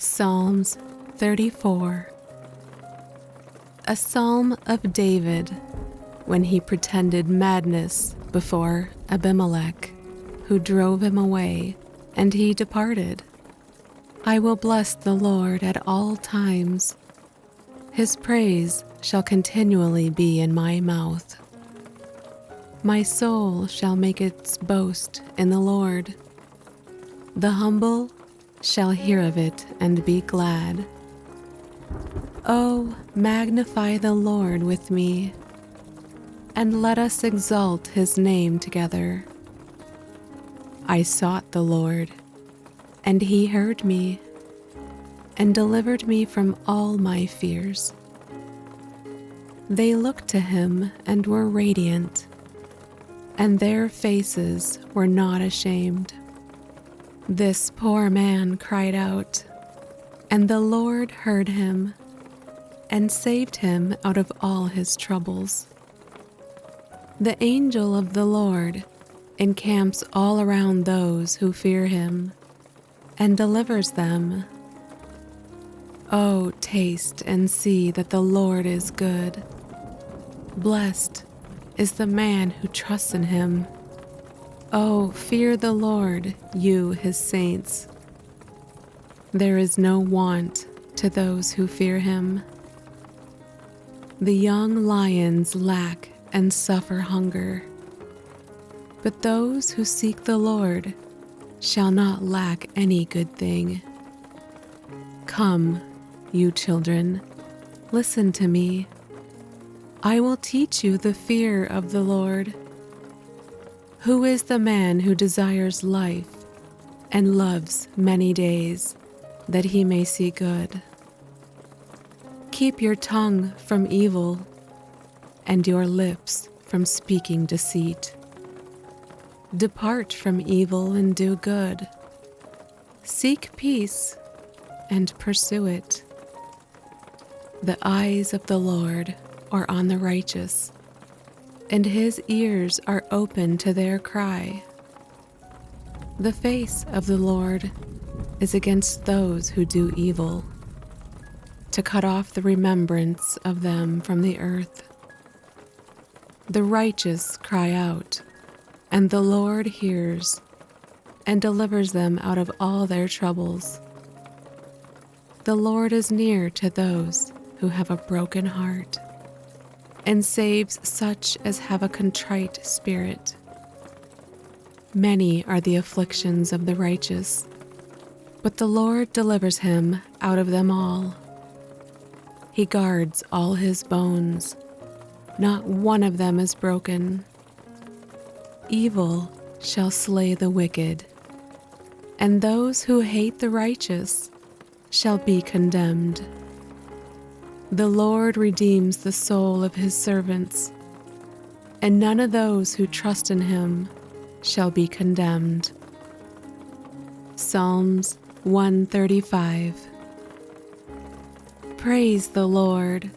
Psalms 34. A psalm of David when he pretended madness before Abimelech, who drove him away, and he departed. I will bless the Lord at all times. His praise shall continually be in my mouth. My soul shall make its boast in the Lord. The humble shall hear of it and be glad. Oh, magnify the Lord with me, and let us exalt his name together. I sought the Lord, and he heard me, and delivered me from all my fears. They looked to him and were radiant, and their faces were not ashamed. This poor man cried out, and the Lord heard him and saved him out of all his troubles. The angel of the Lord encamps all around those who fear him and delivers them. Oh, taste and see that the Lord is good. Blessed is the man who trusts in him. Oh, fear the Lord, you his saints. There is no want to those who fear him. The young lions lack and suffer hunger, but those who seek the Lord shall not lack any good thing. Come, you children, listen to me. I will teach you the fear of the Lord. Who is the man who desires life and loves many days, that he may see good? Keep your tongue from evil, and your lips from speaking deceit. Depart from evil and do good. Seek peace and pursue it. The eyes of the Lord are on the righteous, and his ears are open to their cry. The face of the Lord is against those who do evil, to cut off the remembrance of them from the earth. The righteous cry out, and the Lord hears and delivers them out of all their troubles. The Lord is near to those who have a broken heart, and saves such as have a contrite spirit. Many are the afflictions of the righteous, but the Lord delivers him out of them all. He guards all his bones, not one of them is broken. Evil shall slay the wicked, and those who hate the righteous shall be condemned. The Lord redeems the soul of his servants, and none of those who trust in him shall be condemned. Psalms 135. Praise the Lord.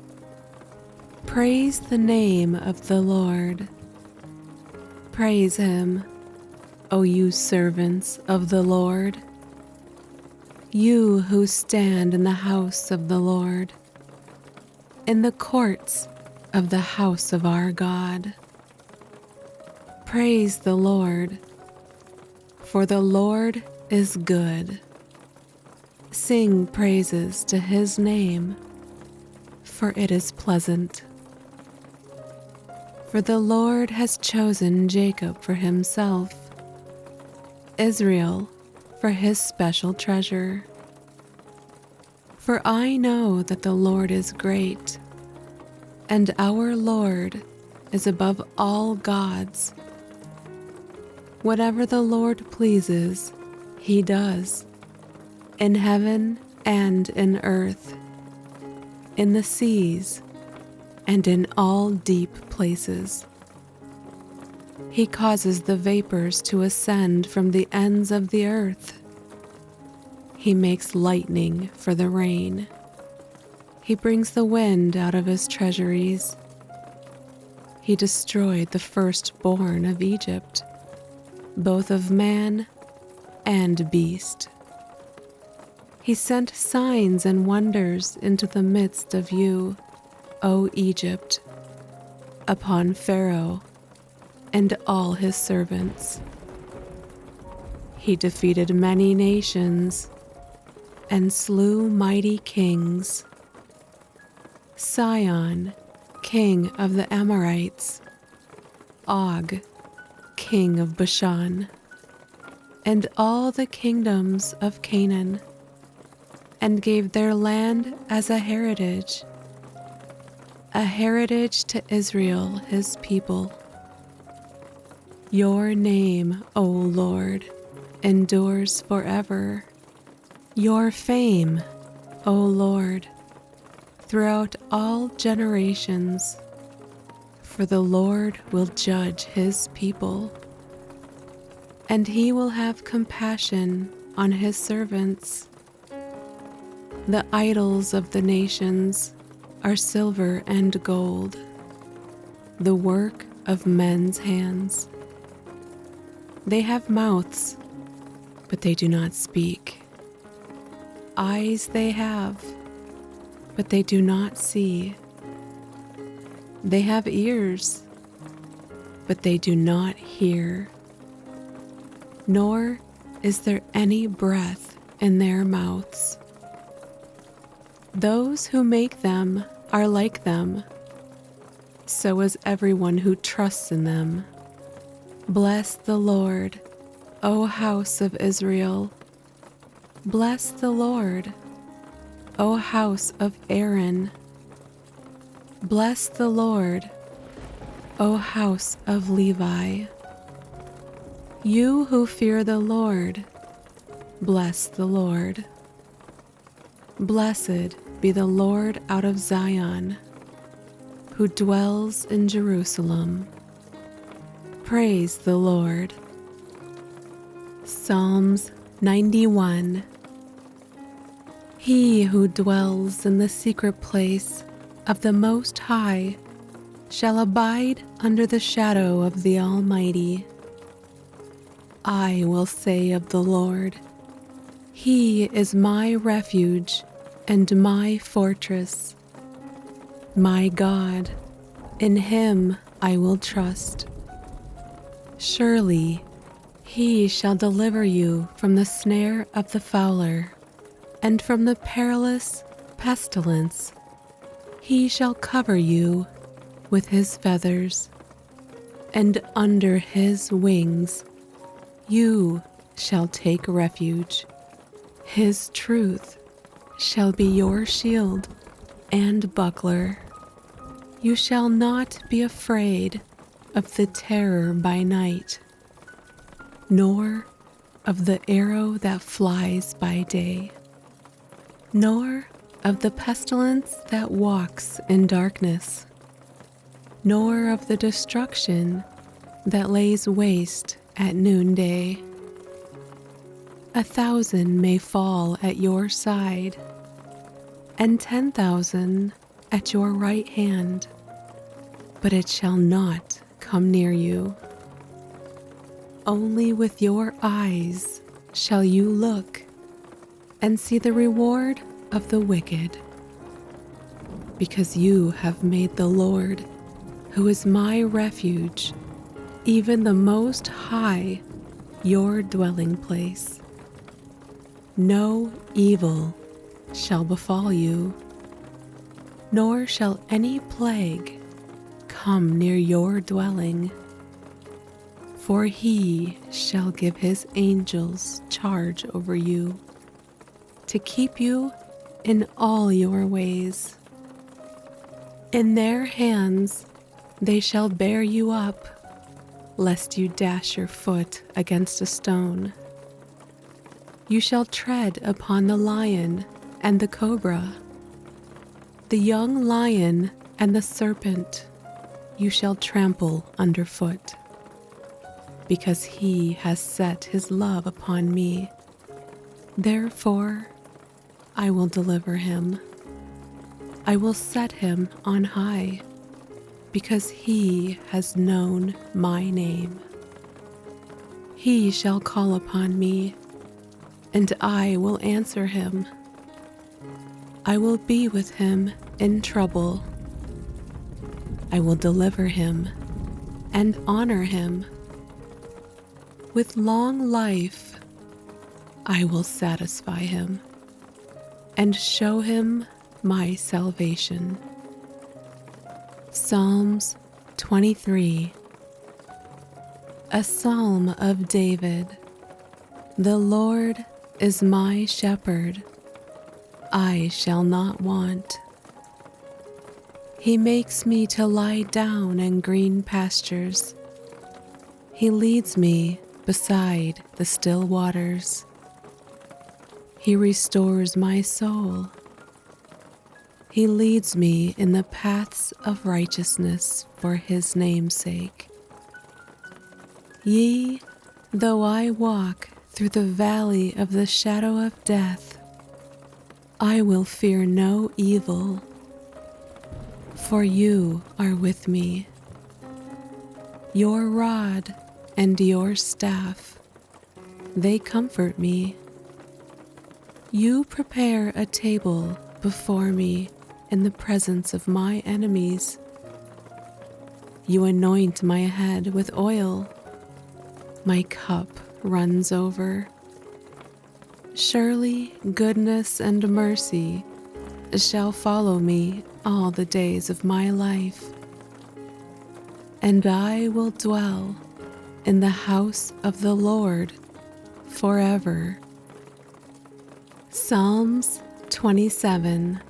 Praise the name of the Lord. Praise him, O you servants of the Lord, you who stand in the house of the Lord, in the courts of the house of our God. Praise the Lord, for the Lord is good. Sing praises to his name, for it is pleasant. For the Lord has chosen Jacob for himself, Israel for his special treasure. For I know that the Lord is great, and our Lord is above all gods. Whatever the Lord pleases, he does, in heaven and in earth, in the seas and in all deep places. He causes the vapors to ascend from the ends of the earth. He makes lightning for the rain. He brings the wind out of his treasuries. He destroyed the firstborn of 'both of man and beast. He sent signs and wonders into the midst of you, O Egypt, upon Pharaoh and all his servants. He defeated many nations and slew mighty kings. Sihon, king of the Amorites, Og, king of Bashan, and all the kingdoms of Canaan, and gave their land as a heritage to Israel his people. Your name, O Lord, endures forever. Your fame, O Lord, throughout all generations. For the Lord will judge his people, and he will have compassion on his servants. The idols of the nations are silver and gold, the work of men's hands. They have mouths, but they do not speak. Eyes they have, but they do not see. They have ears, but they do not hear. Nor is there any breath in their mouths. Those who make them are like them. So is everyone who trusts in them. Bless the Lord, O house of Israel. Bless the Lord, O house of Aaron. Bless the Lord, O house of Levi. You who fear the Lord, bless the Lord. Blessed be the Lord out of Zion, who dwells in Jerusalem. Praise the Lord. Psalms 91. He who dwells in the secret place of the Most High shall abide under the shadow of the Almighty. I will say of the Lord, He is my refuge and my fortress. My God, in Him I will trust. Surely He shall deliver you from the snare of the fowler and from the perilous pestilence. He shall cover you with His feathers, and under His wings you shall take refuge. His truth shall be your shield and buckler. You shall not be afraid of the terror by night, nor of the arrow that flies by day, nor of the pestilence that walks in darkness, nor of the destruction that lays waste at noonday. 1,000 may fall at your side, and 10,000 at your right hand, but it shall not come near you. Only with your eyes shall you look and see the reward of the wicked, because you have made the Lord, who is my refuge, even the Most High, your dwelling place. No evil shall befall you, nor shall any plague come near your dwelling. For He shall give His angels charge over you, to keep you in all your ways. In their hands they shall bear you up, lest you dash your foot against a stone. You shall tread upon the lion and the cobra, the young lion and the serpent you shall trample underfoot. Because He has set His love upon me, therefore I will deliver him. I will set him on high, because he has known my name. He shall call upon me, and I will answer him. I will be with him in trouble. I will deliver him and honor him. With long life, I will satisfy him and show him my salvation. Psalms 23. A Psalm of David. The Lord is my shepherd. I shall not want. He makes me to lie down in green pastures. He leads me beside the still waters. He restores my soul. He leads me in the paths of righteousness for his name's sake. Yea, though I walk through the valley of the shadow of death, I will fear no evil, for you are with me. Your rod and your staff, they comfort me. You prepare a table before me in the presence of my enemies. You anoint my head with oil. My cup runs over. Surely goodness and mercy shall follow me all the days of my life, and I will dwell in the house of the Lord forever. Psalms 27.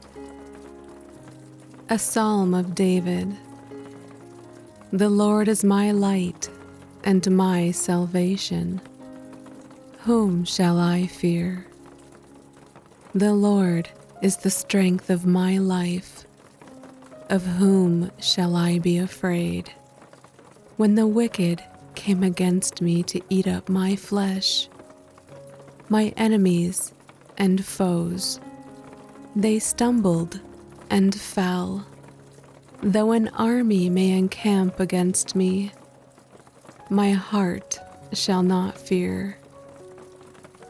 A Psalm of David. The Lord is my light and my salvation. Whom shall I fear? The Lord is the strength of my life. Of whom shall I be afraid? When the wicked came against me to eat up my flesh, my enemies and foes, they stumbled and fell. Though an army may encamp against me, my heart shall not fear.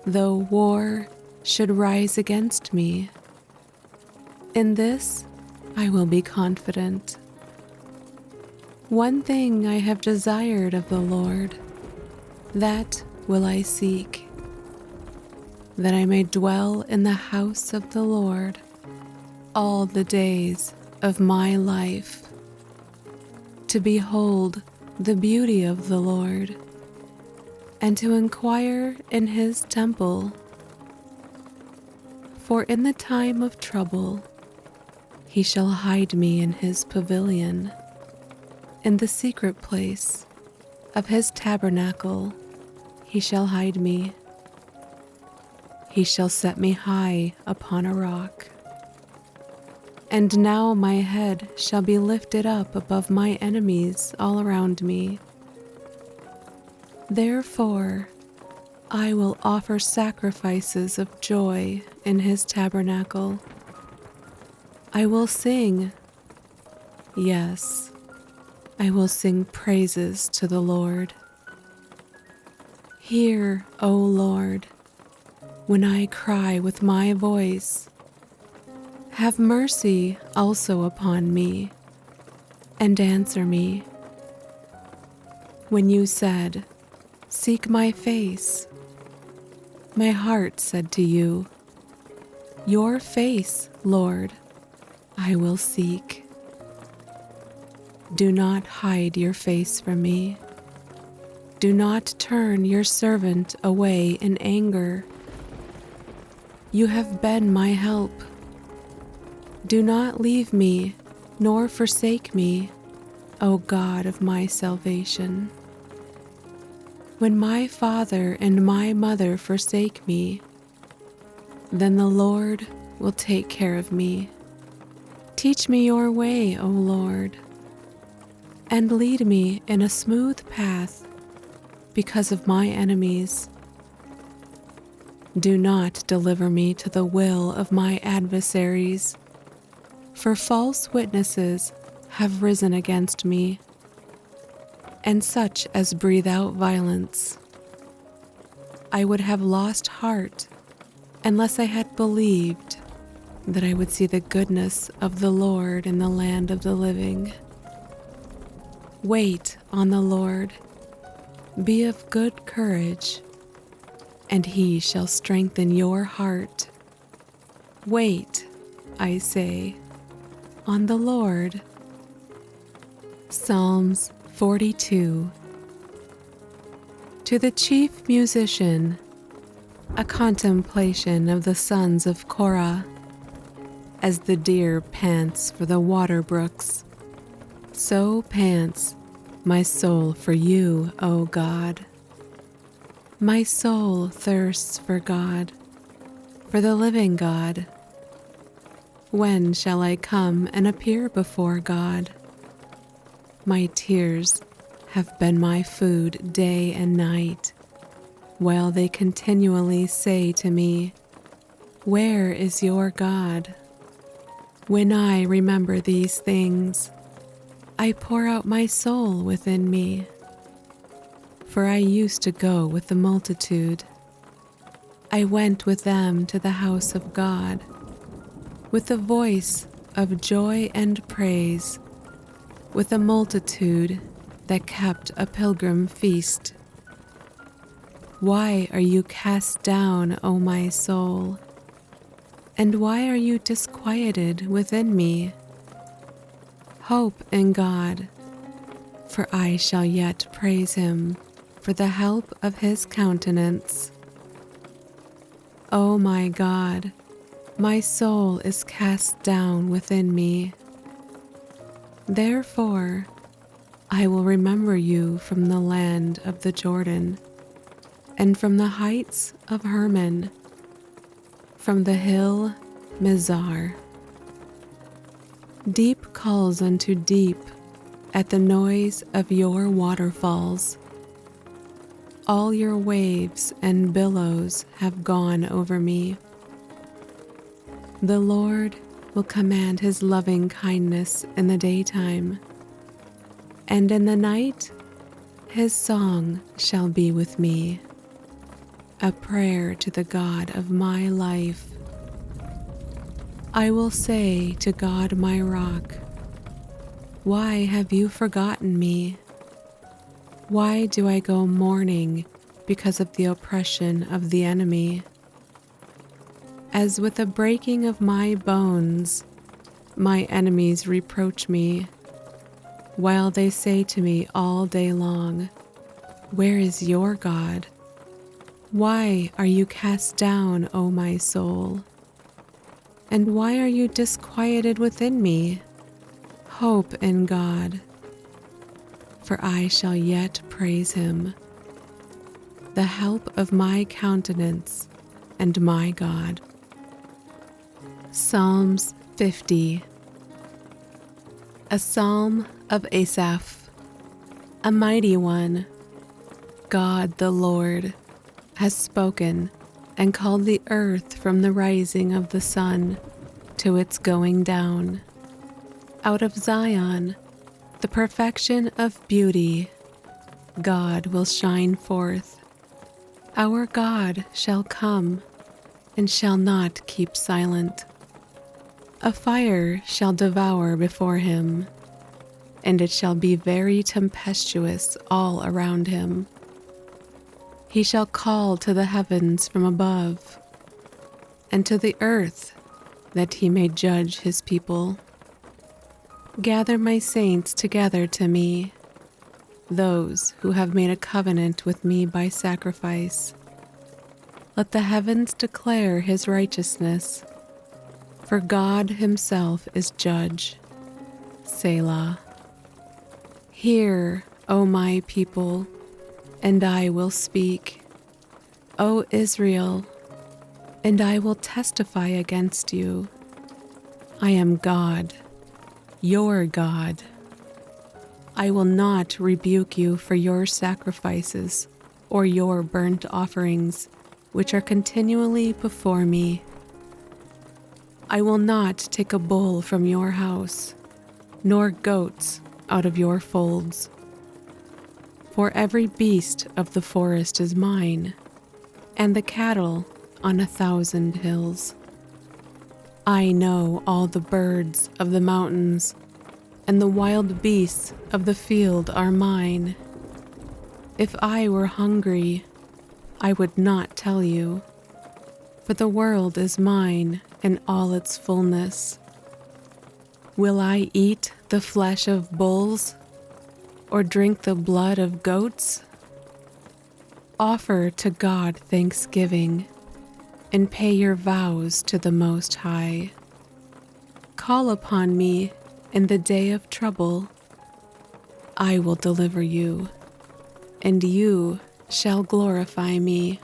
Though war should rise against me, in this I will be confident. One thing I have desired of the Lord, that will I seek, that I may dwell in the house of the Lord all the days of my life, to behold the beauty of the Lord, and to inquire in his temple. For in the time of trouble he shall hide me in his pavilion. In the secret place of his tabernacle he shall hide me. He shall set me high upon a rock. And now my head shall be lifted up above my enemies all around me. Therefore, I will offer sacrifices of joy in his tabernacle. I will sing. Yes, I will sing praises to the Lord. Hear, O Lord, when I cry with my voice. Have mercy also upon me, and answer me. When you said, "Seek my face," my heart said to you, "Your face, Lord, I will seek." Do not hide your face from me. Do not turn your servant away in anger. You have been my help. Do not leave me, nor forsake me, O God of my salvation. When my father and my mother forsake me, then the Lord will take care of me. Teach me your way, O Lord, and lead me in a smooth path because of my enemies. Do not deliver me to the will of my adversaries, for false witnesses have risen against me, and such as breathe out violence. I would have lost heart unless I had believed that I would see the goodness of the Lord in the land of the living. Wait on the Lord, be of good courage, and he shall strengthen your heart. Wait, I say, on the Lord. Psalms 42. To the chief musician, a contemplation of the sons of Korah. As the deer pants for the water brooks, so pants my soul for you, O God. My soul thirsts for God, for the living God. When shall I come and appear before God? My tears have been my food day and night, while they continually say to me, "Where is your God?" When I remember these things, I pour out my soul within me. For I used to go with the multitude. I went with them to the house of God, with the voice of joy and praise, with a multitude that kept a pilgrim feast. Why are you cast down, O my soul? And why are you disquieted within me? Hope in God, for I shall yet praise him for the help of his countenance. O my God, my soul is cast down within me. Therefore, I will remember you from the land of the Jordan, and from the heights of Hermon, from the hill Mizar. Deep calls unto deep at the noise of your waterfalls. All your waves and billows have gone over me. The Lord will command his loving kindness in the daytime, and in the night his song shall be with me, a prayer to the God of my life. I will say to God my rock, why have you forgotten me? Why do I go mourning because of the oppression of the enemy? As with the breaking of my bones, my enemies reproach me, while they say to me all day long, "Where is your God?" Why are you cast down, O my soul? And why are you disquieted within me? Hope in God, for I shall yet praise him, the help of my countenance and my God. Psalms 50. A psalm of Asaph, a mighty one. God the Lord has spoken and called the earth from the rising of the sun to its going down. Out of Zion, the perfection of beauty, God will shine forth. Our God shall come and shall not keep silent. A fire shall devour before him, and it shall be very tempestuous all around him. He shall call to the heavens from above, and to the earth, that he may judge his people. Gather my saints together to me, those who have made a covenant with me by sacrifice. Let the heavens declare his righteousness, for God himself is judge. Selah. Hear, O my people, and I will speak. O Israel, and I will testify against you. I am God, your God. I will not rebuke you for your sacrifices or your burnt offerings, which are continually before me. I will not take a bull from your house, nor goats out of your folds. For every beast of the forest is mine, and the cattle on 1,000 hills. I know all the birds of the mountains, and the wild beasts of the field are mine. If I were hungry, I would not tell you, for the world is mine in all its fullness. Will I eat the flesh of bulls, or drink the blood of goats? Offer to God thanksgiving, and pay your vows to the Most High. Call upon me in the day of trouble. I will deliver you, and you shall glorify me.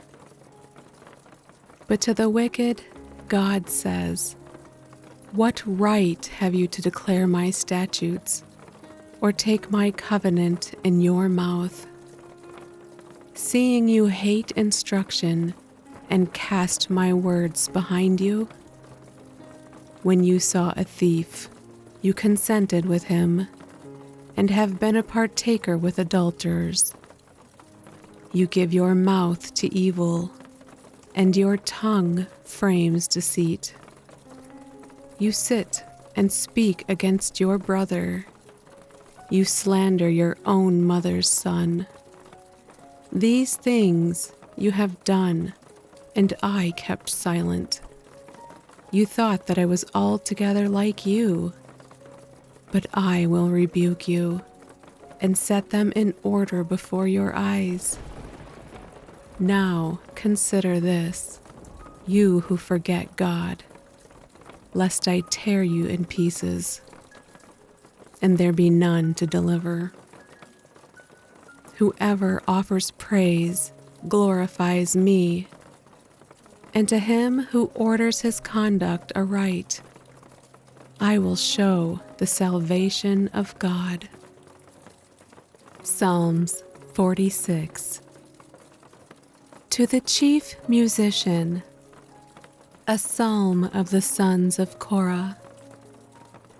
But to the wicked, God says, "What right have you to declare my statutes, or take my covenant in your mouth? Seeing you hate instruction and cast my words behind you? When you saw a thief, you consented with him, and have been a partaker with adulterers. You give your mouth to evil, and your tongue frames deceit. You sit and speak against your brother. You slander your own mother's son. These things you have done, and I kept silent. You thought that I was altogether like you, but I will rebuke you and set them in order before your eyes. Now consider this, you who forget God, lest I tear you in pieces, and there be none to deliver. Whoever offers praise glorifies me, and to him who orders his conduct aright, I will show the salvation of God." Psalms 46. To the chief musician, a psalm of the sons of Korah,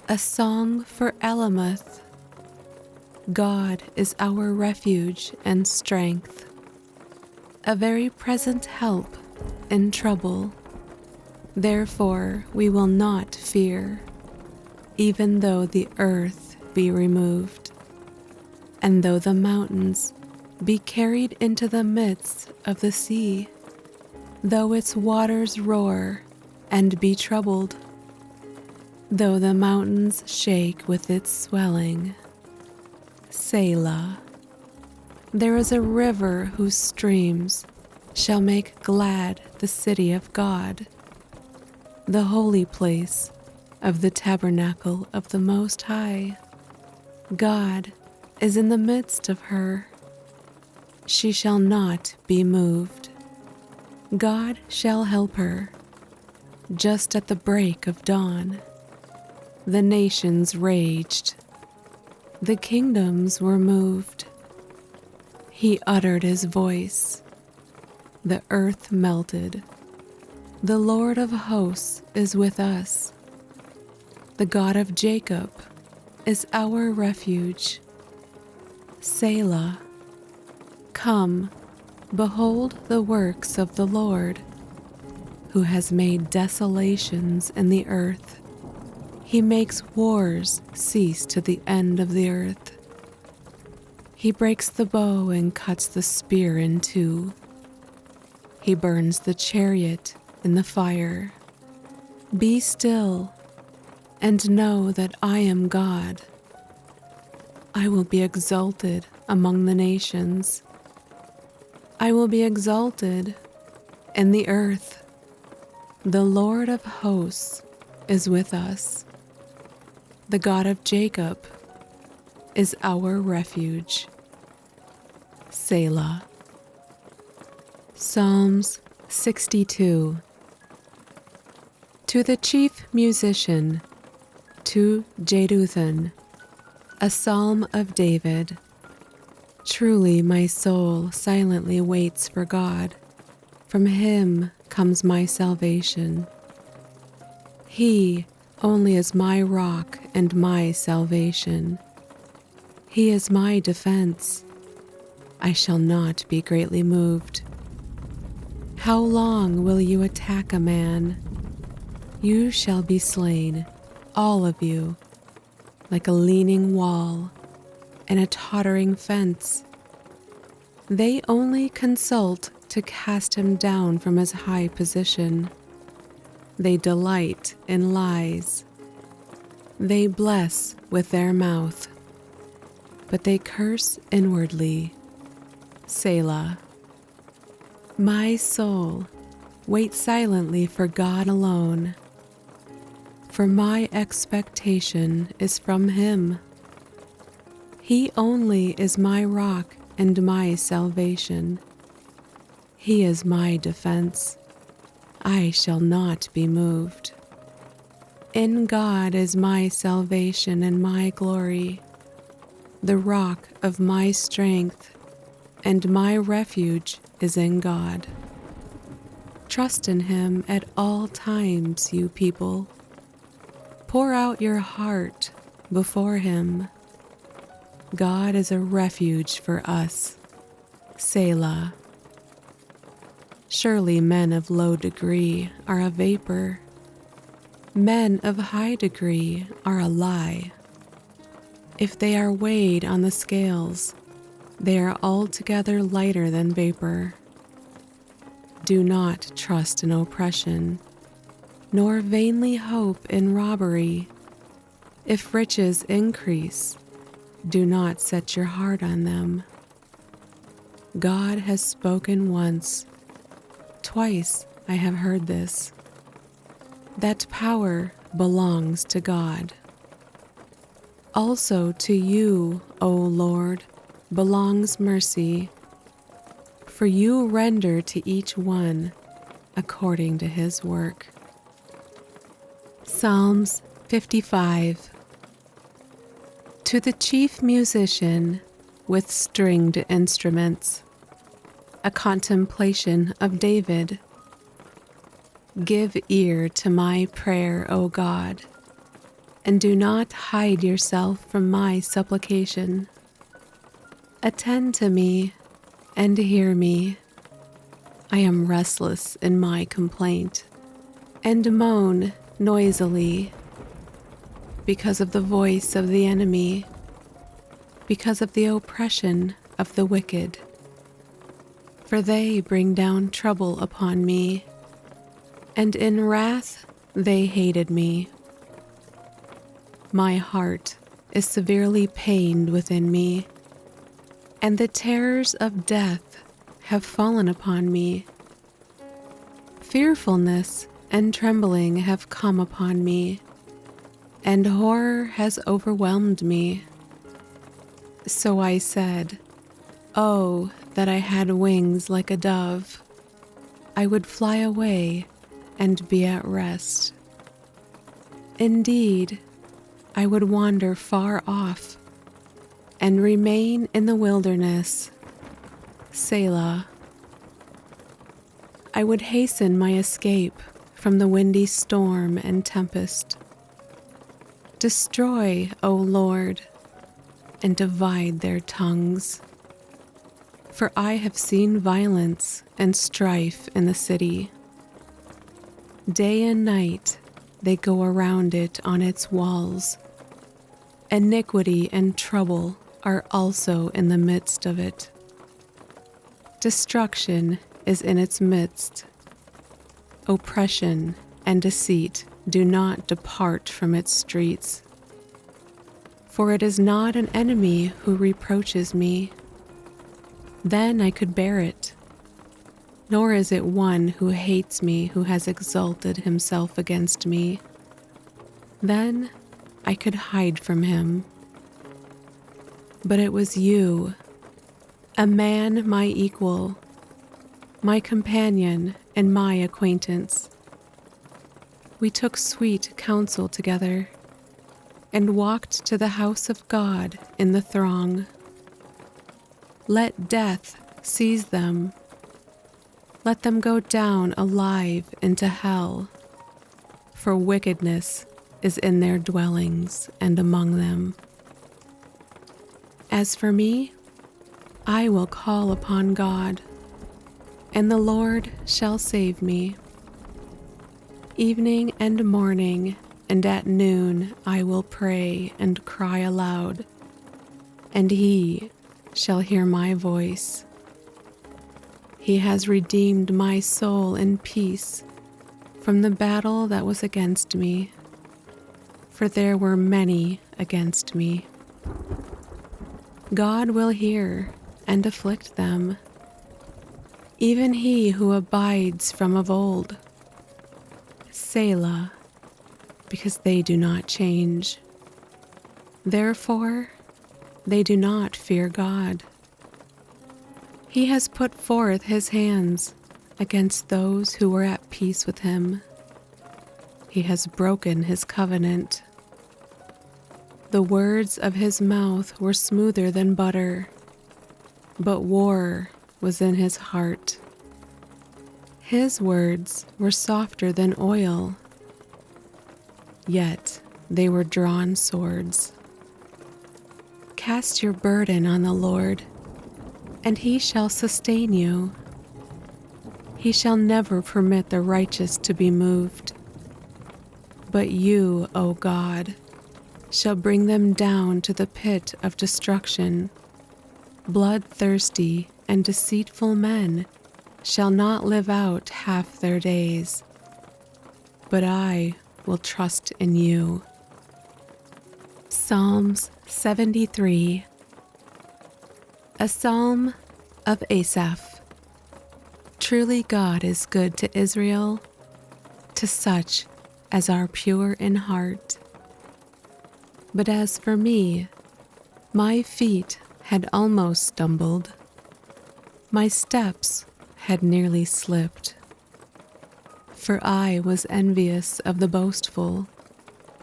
a song for Elamoth. God is our refuge and strength, a very present help in trouble. Therefore we will not fear, even though the earth be removed, and though the mountains be carried into the midst of the sea, though its waters roar and be troubled, though the mountains shake with its swelling. Selah. There is a river whose streams shall make glad the city of God, the holy place of the tabernacle of the Most High. God is in the midst of her. She shall not be moved. God shall help her. Just at the break of dawn, the nations raged. The kingdoms were moved. He uttered his voice. The earth melted. The Lord of hosts is with us. The God of Jacob is our refuge. Selah. Come, behold the works of the Lord, who has made desolations in the earth. He makes wars cease to the end of the earth. He breaks the bow and cuts the spear in two. He burns the chariot in the fire. Be still and know that I am God. I will be exalted among the nations. I will be exalted in the earth. The Lord of hosts is with us. The God of Jacob is our refuge. Selah. Psalms 62. To the chief musician, to Jeduthun, a psalm of David. Truly my soul silently waits for God. From him comes my salvation. He only is my rock and my salvation. He is my defense. I shall not be greatly moved. How long will you attack a man? You shall be slain, all of you, like a leaning wall and a tottering fence. They only consult to cast him down from his high position. They delight in lies. They bless with their mouth, but they curse inwardly. Selah. My soul, wait silently for God alone, for my expectation is from Him. He only is my rock and my salvation. He is my defense. I shall not be moved. In God is my salvation and my glory, the rock of my strength, and my refuge is in God. Trust in Him at all times, you people. Pour out your heart before Him. God is a refuge for us. Selah. Surely men of low degree are a vapor. Men of high degree are a lie. If they are weighed on the scales, they are altogether lighter than vapor. Do not trust in oppression, nor vainly hope in robbery. If riches increase, do not set your heart on them. God has spoken once. Twice I have heard this. That power belongs to God. Also to you, O Lord, belongs mercy, for you render to each one according to his work. Psalms 55. To the chief musician with stringed instruments, a contemplation of David. Give ear to my prayer, O God, and do not hide yourself from my supplication. Attend to me and hear me. I am restless in my complaint, and moan noisily because of the voice of the enemy, because of the oppression of the wicked. For they bring down trouble upon me, and in wrath they hated me. My heart is severely pained within me, and the terrors of death have fallen upon me. Fearfulness and trembling have come upon me, and horror has overwhelmed me. So I said, "Oh, that I had wings like a dove! I would fly away and be at rest. Indeed, I would wander far off and remain in the wilderness. Selah. I would hasten my escape from the windy storm and tempest. Destroy, O Lord, and divide their tongues. For I have seen violence and strife in the city. Day and night they go around it on its walls. Iniquity and trouble are also in the midst of it. Destruction is in its midst. Oppression and deceit do not depart from its streets. For it is not an enemy who reproaches me. Then I could bear it. Nor is it one who hates me who has exalted himself against me. Then I could hide from him. But it was you, a man my equal, my companion and my acquaintance. We took sweet counsel together and walked to the house of God in the throng. Let death seize them. Let them go down alive into hell, for wickedness is in their dwellings and among them. As for me, I will call upon God. and the Lord shall save me. Evening and morning and at noon I will pray and cry aloud, and he shall hear my voice. He has redeemed my soul in peace from the battle that was against me, for there were many against me. God will hear and afflict them, even he who abides from of old. Selah, because they do not change. Therefore, they do not fear God. He has put forth his hands against those who were at peace with him. He has broken his covenant. The words of his mouth were smoother than butter, but war was in his heart. His words were softer than oil, yet they were drawn swords. Cast your burden on the Lord, and he shall sustain you. He shall never permit the righteous to be moved. But you, O God, shall bring them down to the pit of destruction. Bloodthirsty and deceitful men shall not live out half their days. But I will trust in you. Psalms 73. A psalm of Asaph. Truly God is good to Israel, to such as are pure in heart. But as for me, my feet had almost stumbled. My steps had nearly slipped. For I was envious of the boastful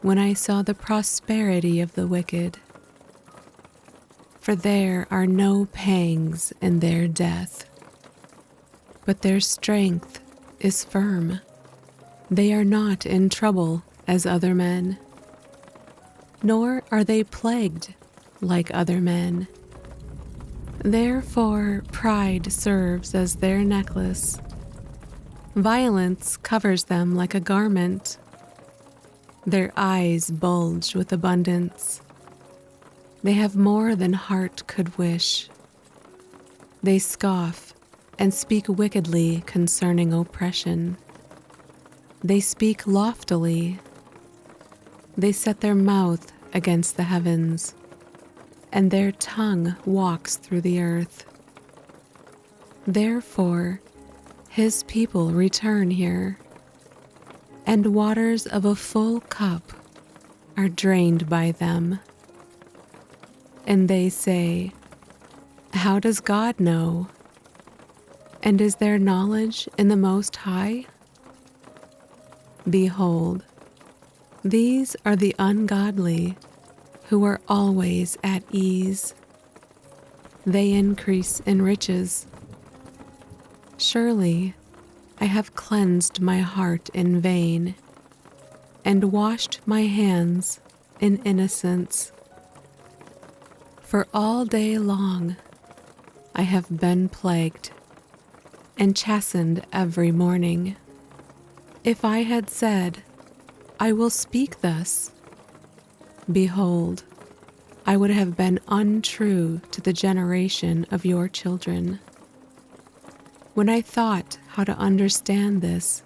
when I saw the prosperity of the wicked. For there are no pangs in their death, but their strength is firm. They are not in trouble as other men, nor are they plagued like other men. Therefore pride serves as their necklace. Violence covers them like a garment. Their eyes bulge with abundance. They have more than heart could wish. They scoff and speak wickedly concerning oppression. They speak loftily. They set their mouth against the heavens, and their tongue walks through the earth. Therefore, his people return here, and waters of a full cup are drained by them. And they say, how does God know? And is there knowledge in the Most High? Behold, these are the ungodly who are always at ease. They increase in riches. Surely I have cleansed my heart in vain and washed my hands in innocence. For all day long I have been plagued and chastened every morning. If I had said, I will speak thus, behold, I would have been untrue to the generation of your children. When I thought how to understand this,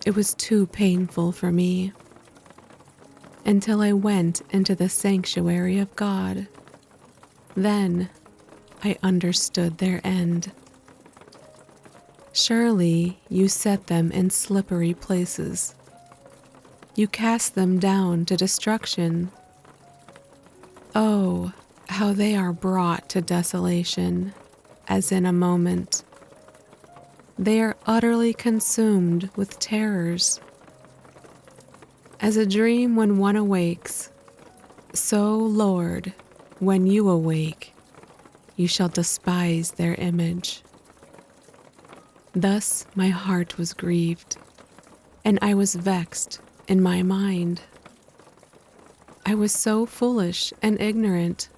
it was too painful for me, until I went into the sanctuary of God. Then I understood their end. Surely you set them in slippery places. You cast them down to destruction. Oh, how they are brought to desolation, as in a moment. They are utterly consumed with terrors. As a dream when one awakes, so, Lord, when you awake, you shall despise their image. Thus my heart was grieved, and I was vexed in my mind. I was so foolish and ignorant.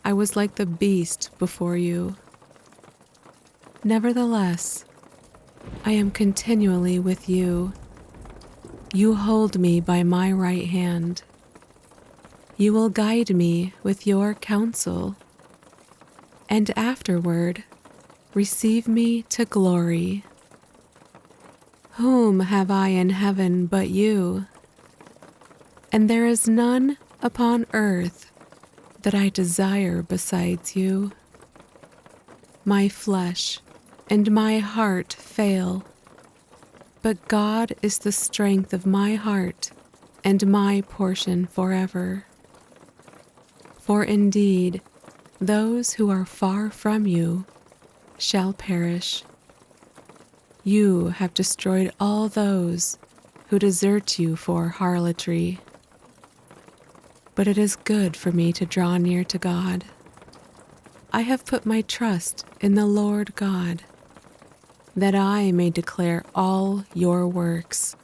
I was like the beast before you. Nevertheless, I am continually with you. You hold me by my right hand. You will guide me with your counsel, and afterward receive me to glory. Whom have I in heaven but you? And there is none upon earth that I desire besides you. My flesh and my heart fail, but God is the strength of my heart and my portion forever. For indeed, those who are far from you shall perish. You have destroyed all those who desert you for harlotry. But it is good for me to draw near to God. I have put my trust in the Lord God, that I may declare all your works.